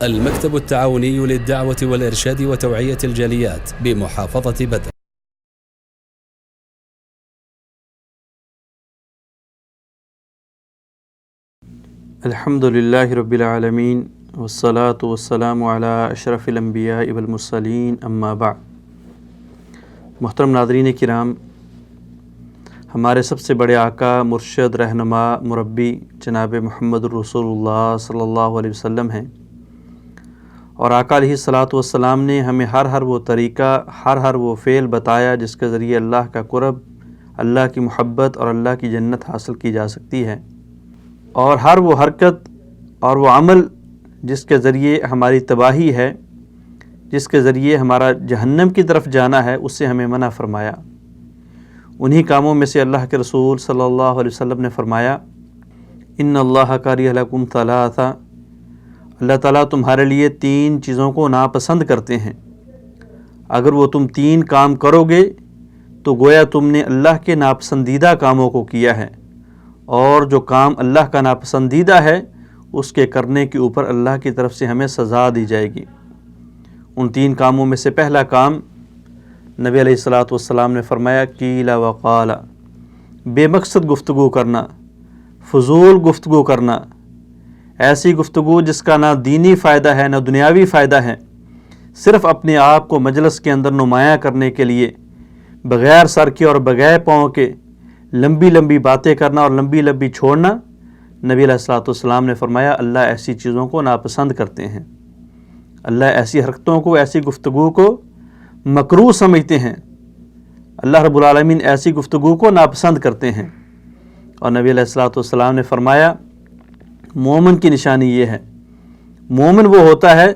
المكتب التعاوني للدعوة والإرشاد وتوعية الجاليات بمحافظة بدر. الحمد للہ رب العالمین والصلاة والسلام علی اشرف الانبیاء والمرسلین اما بعد. محترم ناظرین کرام، ہمارے سب سے بڑے آقا، مرشد، رہنما، مربی جناب محمد الرسول اللہ صلی اللہ علیہ وسلم ہیں، اور آقا علیہ الصلاۃ والسلام نے ہمیں ہر وہ طریقہ، ہر وہ فعل بتایا جس کے ذریعے اللہ کا قرب، اللہ کی محبت اور اللہ کی جنت حاصل کی جا سکتی ہے، اور ہر وہ حرکت اور وہ عمل جس کے ذریعے ہماری تباہی ہے، جس کے ذریعے ہمارا جہنم کی طرف جانا ہے، اس سے ہمیں منع فرمایا. انہی کاموں میں سے اللہ کے رسول صلی اللہ علیہ وسلم نے فرمایا، ان اللہ کریہ لکم ثلاثا، اللہ تعالیٰ تمہارے لیے 3 چیزوں کو ناپسند کرتے ہیں. اگر وہ تم 3 کام کرو گے تو گویا تم نے اللہ کے ناپسندیدہ کاموں کو کیا ہے، اور جو کام اللہ کا ناپسندیدہ ہے اس کے کرنے کے اوپر اللہ کی طرف سے ہمیں سزا دی جائے گی. ان 3 کاموں میں سے پہلا کام نبی علیہ الصلاۃ والسلام نے فرمایا، قیل وقال، بے مقصد گفتگو کرنا، فضول گفتگو کرنا، ایسی گفتگو جس کا نہ دینی فائدہ ہے نہ دنیاوی فائدہ ہے، صرف اپنے آپ کو مجلس کے اندر نمایاں کرنے کے لیے بغیر سر کے اور بغیر پاؤں کے لمبی باتیں کرنا اور لمبی چھوڑنا. نبی علیہ الصلاۃ والسلام نے فرمایا اللہ ایسی چیزوں کو ناپسند کرتے ہیں، اللہ ایسی حرکتوں کو، ایسی گفتگو کو مکروہ سمجھتے ہیں. اللہ رب العالمین ایسی گفتگو کو ناپسند کرتے ہیں. اور نبی علیہ الصلاۃ والسلام نے فرمایا مومن کی نشانی یہ ہے، مومن وہ ہوتا ہے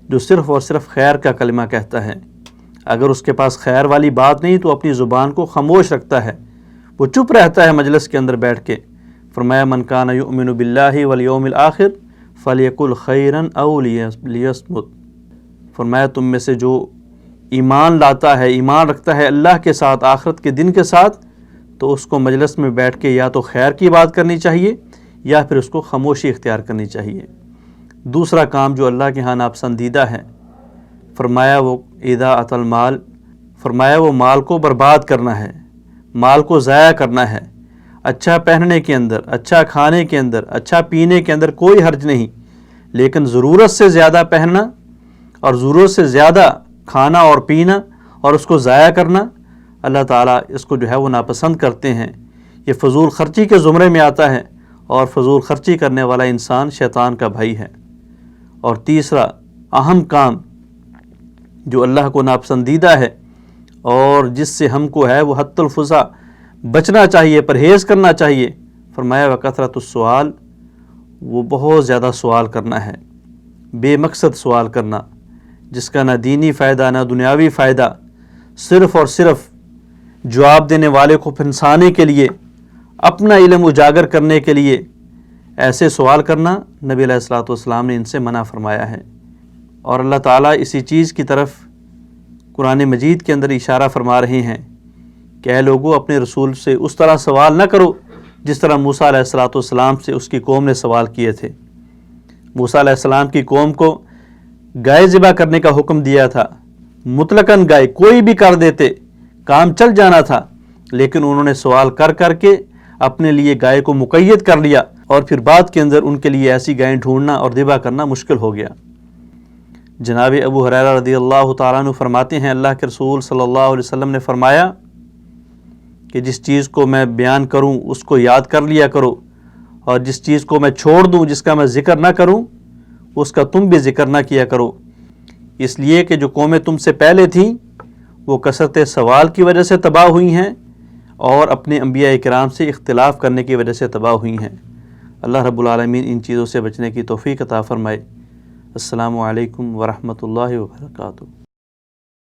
جو صرف اور صرف خیر کا کلمہ کہتا ہے. اگر اس کے پاس خیر والی بات نہیں تو اپنی زبان کو خاموش رکھتا ہے، وہ چپ رہتا ہے مجلس کے اندر بیٹھ کے. فرمایا من کان یؤمن باللہ والیوم الآخر فلیقل خیرا او لیصمت. فرمایا تم میں سے جو ایمان لاتا ہے، ایمان رکھتا ہے اللہ کے ساتھ، آخرت کے دن کے ساتھ، تو اس کو مجلس میں بیٹھ کے یا تو خیر کی بات کرنی چاہیے یا پھر اس کو خاموشی اختیار کرنی چاہیے. دوسرا کام جو اللہ کے ہاں ناپسندیدہ ہے، فرمایا وہ اضاعۃ المال، فرمایا وہ مال کو برباد کرنا ہے، مال کو ضائع کرنا ہے. اچھا پہننے کے اندر، اچھا کھانے کے اندر، اچھا پینے کے اندر کوئی حرج نہیں، لیکن ضرورت سے زیادہ پہننا اور ضرورت سے زیادہ کھانا اور پینا اور اس کو ضائع کرنا، اللہ تعالیٰ اس کو جو ہے وہ ناپسند کرتے ہیں. یہ فضول خرچی کے زمرے میں آتا ہے، اور فضول خرچی کرنے والا انسان شیطان کا بھائی ہے. اور تیسرا اہم کام جو اللہ کو ناپسندیدہ ہے اور جس سے ہم کو ہے وہ حت الفضا بچنا چاہیے، پرہیز کرنا چاہیے، فرمایا وکثرۃ السؤال، وہ بہت زیادہ سوال کرنا ہے، بے مقصد سوال کرنا جس کا نہ دینی فائدہ نہ دنیاوی فائدہ، صرف اور صرف جواب دینے والے کو پھنسانے کے لیے، اپنا علم اجاگر کرنے کے لیے ایسے سوال کرنا. نبی علیہ الصلاۃ والسلام نے ان سے منع فرمایا ہے. اور اللہ تعالیٰ اسی چیز کی طرف قرآن مجید کے اندر اشارہ فرما رہے ہیں کہ اے لوگو اپنے رسول سے اس طرح سوال نہ کرو جس طرح موسیٰ علیہ الصلاۃ والسلام سے اس کی قوم نے سوال کیے تھے. موسیٰ علیہ السلام کی قوم کو گائے ذبح کرنے کا حکم دیا تھا، مطلقاً گائے کوئی بھی کر دیتے، کام چل جانا تھا، لیکن انہوں نے سوال کر کے اپنے لیے گائے کو مقید کر لیا، اور پھر بعد کے اندر ان کے لیے ایسی گائیں ڈھونڈنا اور ذبح کرنا مشکل ہو گیا. جناب ابو ہریرہ رضی اللہ تعالیٰ عنہ فرماتے ہیں اللہ کے رسول صلی اللہ علیہ وسلم نے فرمایا کہ جس چیز کو میں بیان کروں اس کو یاد کر لیا کرو، اور جس چیز کو میں چھوڑ دوں، جس کا میں ذکر نہ کروں، اس کا تم بھی ذکر نہ کیا کرو. اس لیے کہ جو قومیں تم سے پہلے تھیں وہ کثرت سوال کی وجہ سے تباہ ہوئی ہیں اور اپنے انبیاء کرام سے اختلاف کرنے کی وجہ سے تباہ ہوئی ہیں. اللہ رب العالمین ان چیزوں سے بچنے کی توفیق عطا فرمائے. السلام علیکم ورحمۃ اللہ وبرکاتہ.